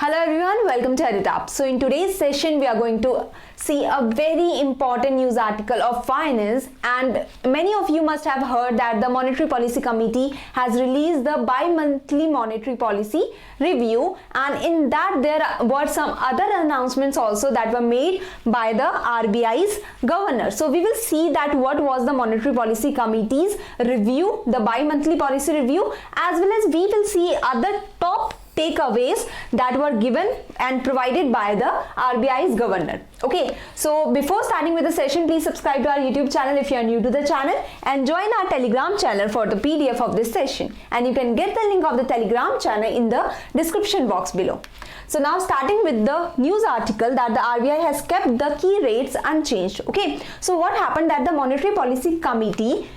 Hello everyone, welcome to EditUp. So in today's session we are going to see a very important news article of finance, and many of you must have heard that the Monetary Policy Committee has released the bi-monthly monetary policy review, and in that there were some other announcements also that were made by the RBI's governor. So we will see that what was the Monetary Policy Committee's review, the bi-monthly policy review, as well as we will see other top takeaways that were given and provided by the RBI's governor. Okay, so before starting with the session, please subscribe to our YouTube channel if you are new to the channel, and join our Telegram channel for the PDF of this session, and you can get the link of the Telegram channel in the description box below. So now starting with the news article that the RBI has kept the key rates unchanged. Okay, so what happened that the Monetary Policy Committee,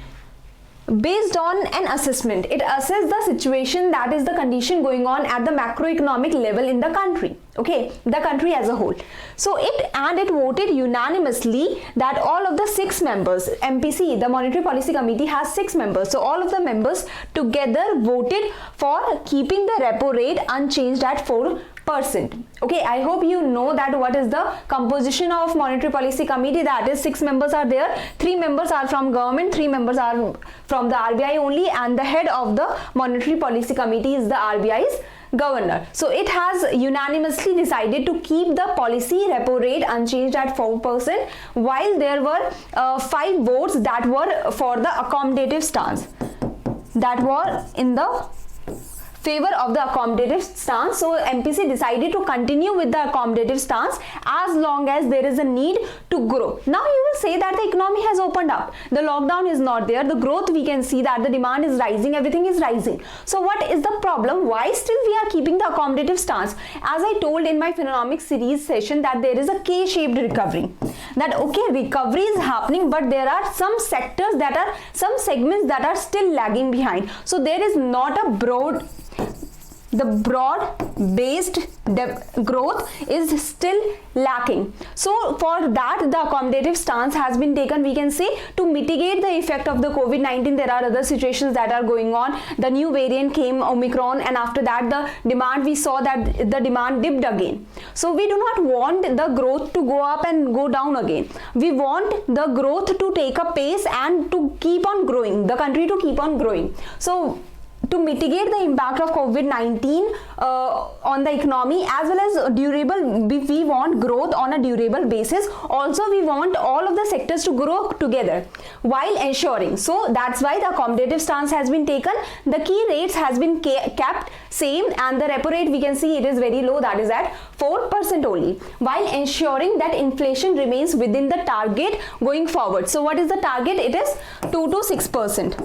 based on an assessment, it assessed the situation, that is the condition going on at the macroeconomic level in the country, okay, the country as a whole. So it voted unanimously that all of the 6 members, MPC, the Monetary Policy Committee has 6 members, so all of the members together voted for keeping the repo rate unchanged at 4%. Okay, I hope you know that what is the composition of Monetary Policy Committee. That is 6 members are there, 3 members are from government, 3 members are from the RBI only, and the head of the Monetary Policy Committee is the RBI's governor. So it has unanimously decided to keep the policy repo rate unchanged at 4%, while there were 5 votes that were for the accommodative stance, that were in the favor of the accommodative stance. So MPC decided to continue with the accommodative stance as long as there is a need to grow. Now you will say that the economy has opened up, the lockdown is not there, the growth we can see that the demand is rising, everything is rising. So what is the problem? Why still we are keeping the accommodative stance? As I told in my Phenomics series session that there is a K-shaped recovery, that okay, recovery is happening, but there are some sectors that are, some segments that are still lagging behind. So there is not a broad based growth is still lacking. So for that the accommodative stance has been taken, we can say, to mitigate the effect of the COVID-19. There are other situations that are going on. The new variant came, Omicron, and after that the demand, we saw that the demand dipped again. So we do not want the growth to go up and go down again. We want the growth to take a pace and to keep on growing, the country to keep on growing. So to mitigate the impact of COVID-19 on the economy, as well as durable, we want growth on a durable basis. Also we want all of the sectors to grow together while ensuring. So that's why the accommodative stance has been taken. The key rates has been kept same, and the repo rate we can see it is very low, that is at 4% only, while ensuring that inflation remains within the target going forward. So what is the target? It is 2 to 6%.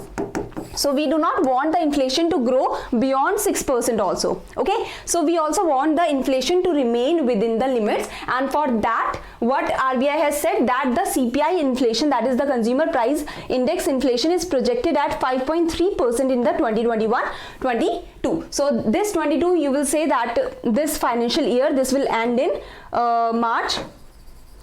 So we do not want the inflation to grow beyond 6% also. Okay, so we also want the inflation to remain within the limits, and for that what RBI has said that the CPI inflation, that is the consumer price index inflation, is projected at 5.3% in the 2021-22. So this 22, you will say that this financial year, this will end in March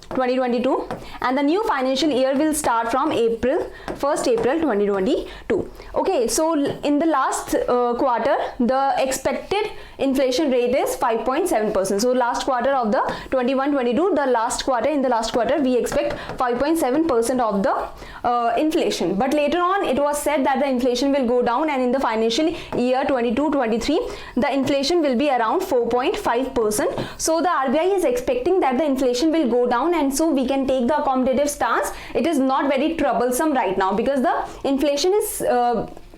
2022, and the new financial year will start from 1st April 2022. Okay, so in the last quarter the expected inflation rate is 5.7%. so last quarter of the 21-22, the last quarter we expect 5.7% of the inflation, but later on it was said that the inflation will go down, and in the financial year 22-23 the inflation will be around 4.5%. so the RBI is expecting that the inflation will go down, and so we can take the accommodative stance. It is not very troublesome right now because the inflation is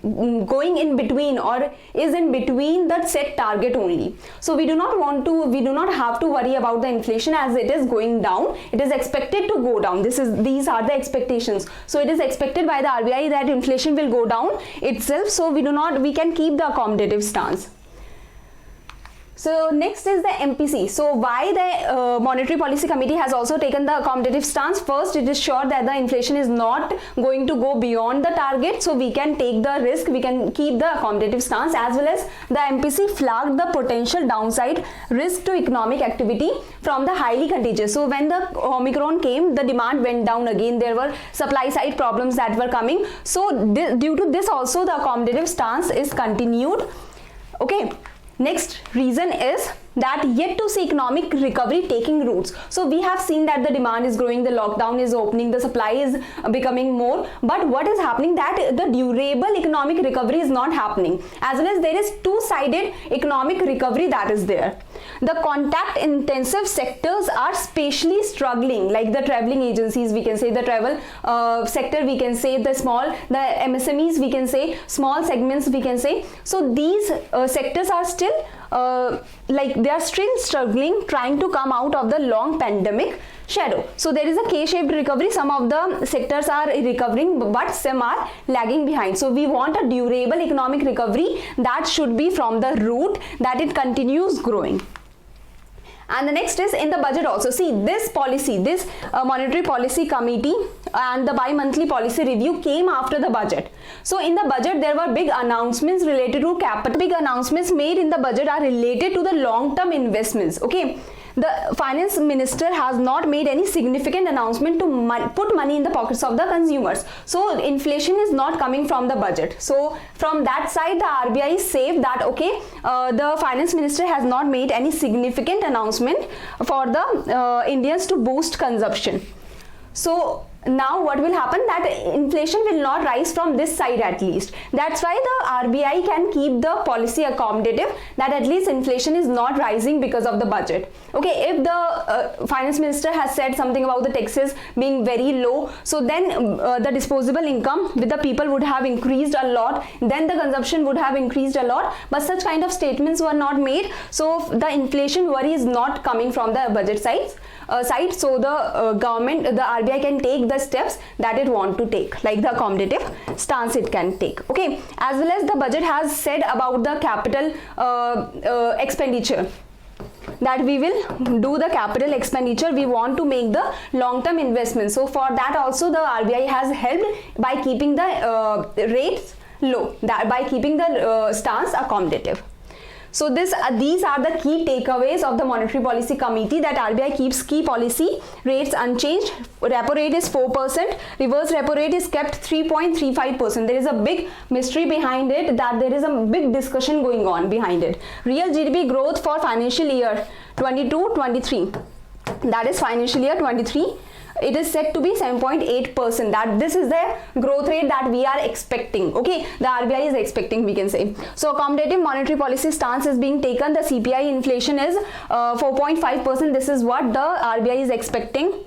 going in between, or is in between the set target only. So we do not have to worry about the inflation, as it is going down. It is expected to go down. These are the expectations. So it is expected by the RBI that inflation will go down itself. So we can keep the accommodative stance. So next is the MPC. So why the Monetary Policy Committee has also taken the accommodative stance? First, it is sure that the inflation is not going to go beyond the target, so we can take the risk, we can keep the accommodative stance, as well as the MPC flagged the potential downside risk to economic activity from the highly contagious. So when the Omicron came, the demand went down again. There were supply side problems that were coming. So due to this also the accommodative stance is continued. Okay. Next reason is that yet to see economic recovery taking roots. So we have seen that the demand is growing, the lockdown is opening, the supply is becoming more, but what is happening that the durable economic recovery is not happening, as well as there is two-sided economic recovery that is there. The contact intensive sectors are especially struggling, like the traveling agencies, we can say the travel sector, we can say the MSMEs, we can say small segments, we can say. So these sectors are still like they are still struggling, trying to come out of the long pandemic shadow. So there is a K-shaped recovery. Some of the sectors are recovering, but some are lagging behind. So we want a durable economic recovery that should be from the root, that it continues growing. And the next is in the budget also. See, this policy, this monetary policy committee and the bi-monthly policy review came after the budget. So in the budget there were big announcements related to capital. Big announcements made in the budget are related to the long-term investments. Okay, the finance minister has not made any significant announcement to put money in the pockets of the consumers. So inflation is not coming from the budget. So from that side, the RBI is safe that okay, the finance minister has not made any significant announcement for the Indians to boost consumption. So now what will happen, that inflation will not rise from this side at least. That's why the RBI can keep the policy accommodative, that at least inflation is not rising because of the budget. Okay, if the finance minister has said something about the taxes being very low, so then the disposable income with the people would have increased a lot, then the consumption would have increased a lot, but such kind of statements were not made. So the inflation worry is not coming from the budget side. So the government, the RBI can take the steps that it want to take, like the accommodative stance it can take. Okay, as well as the budget has said about the capital expenditure, that we will do the capital expenditure, we want to make the long-term investment. So for that also the RBI has helped by keeping the rates low, that by keeping the stance accommodative. So these are the key takeaways of the Monetary Policy Committee, that RBI keeps key policy rates unchanged. Repo rate is 4%, reverse repo rate is kept 3.35%. There is a big mystery behind it, that there is a big discussion going on behind it. Real GDP growth for financial year 22-23, that is financial year 23, it is said to be 7.8%. that this is the growth rate that we are expecting. Okay, the RBI is expecting, we can say. So accommodative monetary policy stance is being taken. The CPI inflation is 4.5%. this is what the RBI is expecting.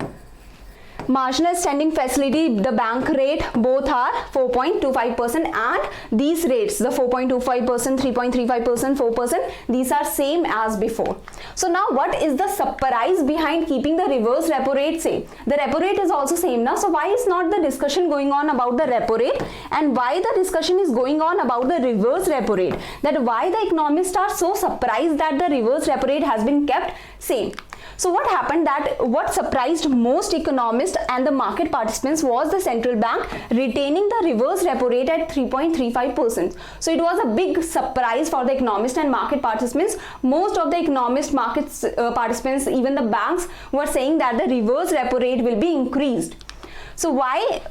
Marginal standing facility, the bank rate, both are 4.25%, and these rates, the 4.25%, 3.35%, 4%, these are same as before. So now what is the surprise behind keeping the reverse repo rate same? The repo rate is also same now. So why is not the discussion going on about the repo rate, and why the discussion is going on about the reverse repo rate? That why the economists are so surprised that the reverse repo rate has been kept same? So what happened, that what surprised most economists and the market participants was the central bank retaining the reverse repo rate at 3.35%. So it was a big surprise for the economists and market participants. Most of the economist markets participants, even the banks, were saying that the reverse repo rate will be increased. So why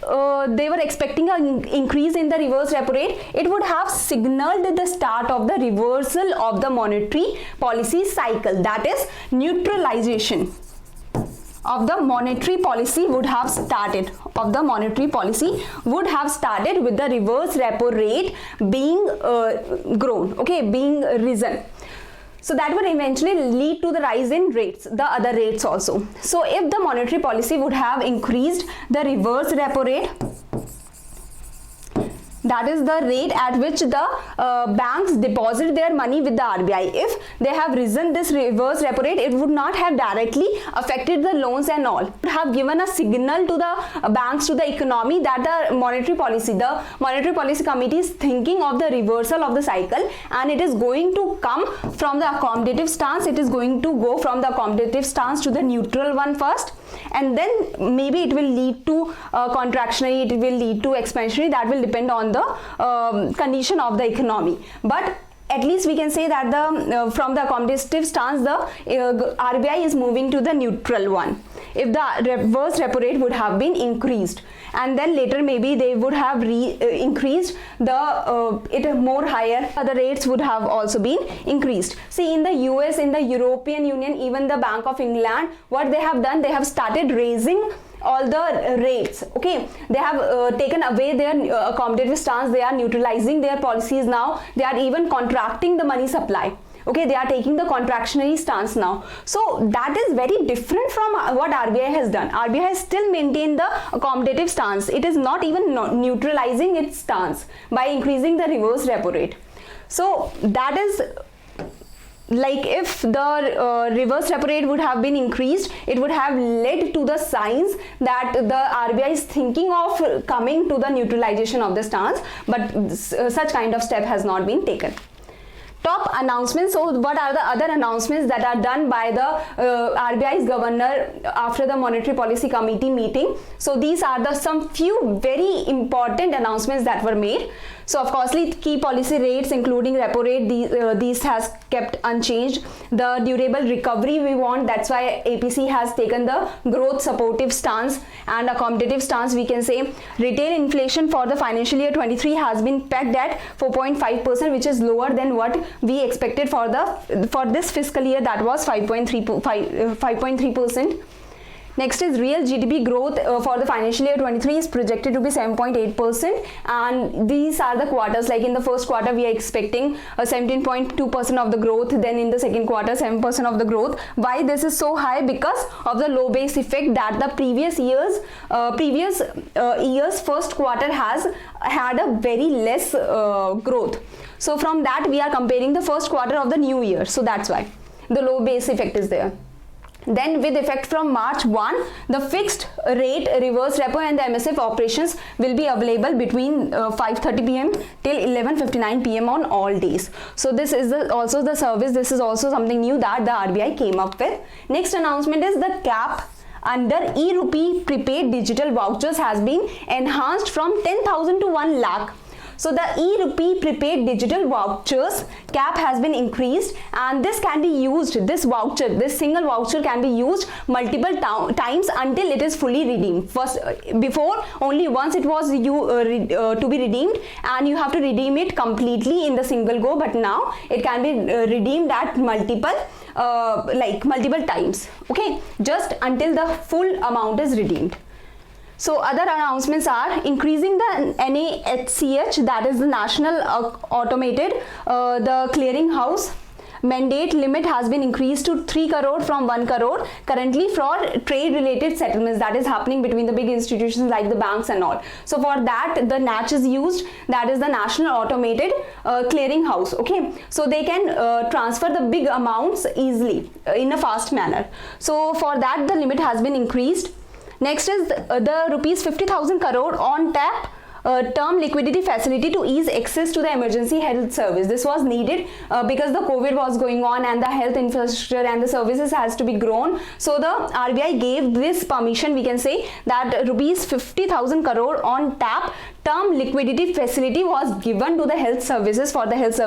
they were expecting an increase in the reverse repo rate? It would have signaled the start of the reversal of the monetary policy cycle, that is neutralization of the monetary policy would have started, with the reverse repo rate being grown, okay, being risen. So that would eventually lead to the rise in rates, the other rates also. So if the monetary policy would have increased the reverse repo rate, that is the rate at which the banks deposit their money with the RBI. If they have risen this reverse repo rate, it would not have directly affected the loans and all. It would have given a signal to the banks, to the economy, that the monetary policy committee is thinking of the reversal of the cycle, and it is going to come from the accommodative stance. It is going to go from the accommodative stance to the neutral one first, and then maybe it will lead to contractionary, it will lead to expansionary. That will depend on the condition of the economy. But at least we can say that the from the accommodative stance, the RBI is moving to the neutral one. If the reverse repo rate would have been increased, and then later maybe they would have increased the it more higher, the rates would have also been increased. See, in the US, in the European Union, even the Bank of England, what they have done, they have started raising all the rates. Okay, they have taken away their accommodative stance. They are neutralizing their policies now. They are even contracting the money supply. Okay, they are taking the contractionary stance now. So that is very different from what RBI has done. RBI has still maintained the accommodative stance. It is not even neutralizing its stance by increasing the reverse repo rate. So that is like, if the reverse repo rate would have been increased, it would have led to the signs that the RBI is thinking of coming to the neutralization of the stance, but such kind of step has not been taken. Top announcements. So what are the other announcements that are done by the RBI's governor after the Monetary Policy Committee meeting? So these are the some few very important announcements that were made. So of course, key policy rates including repo rate, these has kept unchanged. The durable recovery we want, that's why APC has taken the growth supportive stance and accommodative stance. We can say retail inflation for the financial year 23 has been pegged at 4.5%, which is lower than what we expected for this fiscal year, that was 5.3%. Next is real GDP growth for the financial year 23 is projected to be 7.8%, and these are the quarters. Like in the first quarter we are expecting 17.2% of the growth, then in the second quarter 7% of the growth. Why this is so high? Because of the low base effect that the previous year's first quarter has had a very less growth. So from that we are comparing the first quarter of the new year, so that's why the low base effect is there. Then with effect from March 1, the fixed rate reverse repo and the MSF operations will be available between 5:30 p.m. till 11:59 p.m. on all days. So this is also the service. This is also something new that the RBI came up with. Next announcement is the cap under e-rupee prepaid digital vouchers has been enhanced from 10,000 to 1 lakh. So the e-rupee prepaid digital vouchers cap has been increased, and this can be used, this single voucher can be used multiple times until it is fully redeemed. First, before only once it was to be redeemed, and you have to redeem it completely in the single go, but now it can be redeemed at multiple times. Okay, just until the full amount is redeemed. So other announcements are increasing the NAHCH, that is the National Automated the Clearing House mandate limit has been increased to 3 crore from 1 crore currently for trade related settlements that is happening between the big institutions like the banks and all. So for that the NACH is used, that is the National Automated Clearing House. Okay, so they can transfer the big amounts easily in a fast manner. So for that the limit has been increased. Next is the rupees 50,000 crore on tap term liquidity facility to ease access to the emergency health service. This was needed because the COVID was going on and the health infrastructure and the services has to be grown. So the RBI gave this permission, we can say that rupees 50,000 crore on tap term liquidity facility was given to the health services for the health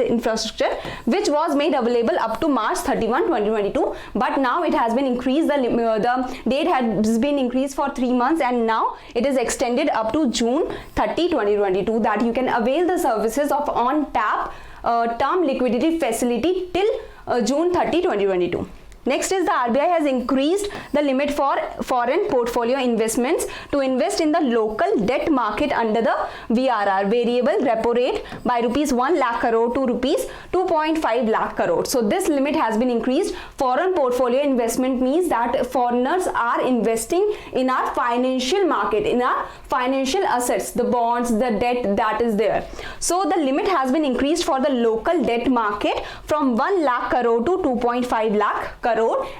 infrastructure, which was made available up to March 31, 2022. But now it has been increased, the date has been increased for 3 months, and now it is extended up to June 30, 2022, that you can avail the services of on tap term liquidity facility till June 30, 2022. Next is the RBI has increased the limit for foreign portfolio investments to invest in the local debt market under the VRR, variable repo rate, by rupees 1 lakh crore to rupees 2.5 lakh crore. So this limit has been increased. Foreign portfolio investment means that foreigners are investing in our financial market, in our financial assets, the bonds, the debt that is there. So the limit has been increased for the local debt market from 1 lakh crore to 2.5 lakh crore,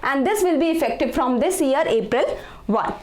and this will be effective from this year April 1.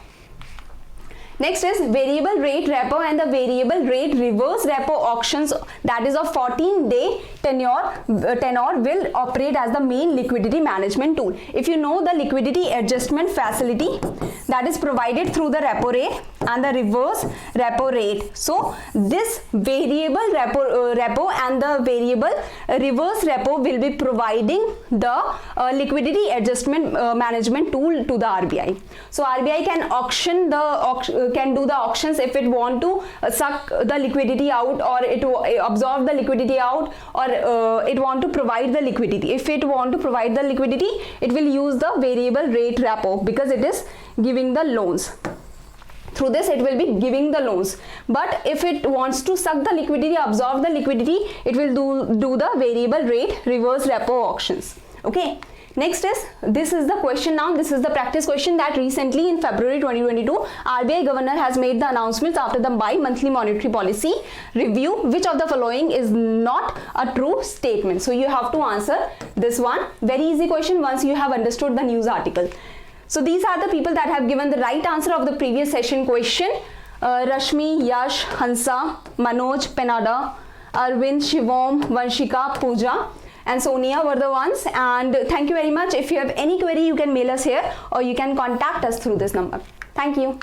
Next is variable rate repo and the variable rate reverse repo auctions, that is of 14-day tenure will operate as the main liquidity management tool. If you know the liquidity adjustment facility that is provided through the repo rate and the reverse repo rate. So this variable repo and the variable reverse repo will be providing the liquidity adjustment management tool to the RBI. So RBI can do the auctions if it want to suck the liquidity out, or it absorb the liquidity out, or it want to provide the liquidity. If it want to provide the liquidity, it will use the variable rate repo because it is giving the loans. Through this it will be giving the loans. But if it wants to suck the liquidity, absorb the liquidity, it will do the variable rate reverse repo auctions. Okay. Next is, this is the question now, this is the practice question that recently in February 2022, RBI governor has made the announcements after the bi-monthly monetary policy review. Which of the following is not a true statement? So you have to answer this one. Very easy question once you have understood the news article. So these are the people that have given the right answer of the previous session question. Rashmi, Yash, Hansa, Manoj, Penada, Arvind, Shivom, Vanshika, Pooja and Sonia were the ones. And thank you very much. If you have any query, you can mail us here or you can contact us through this number. Thank you.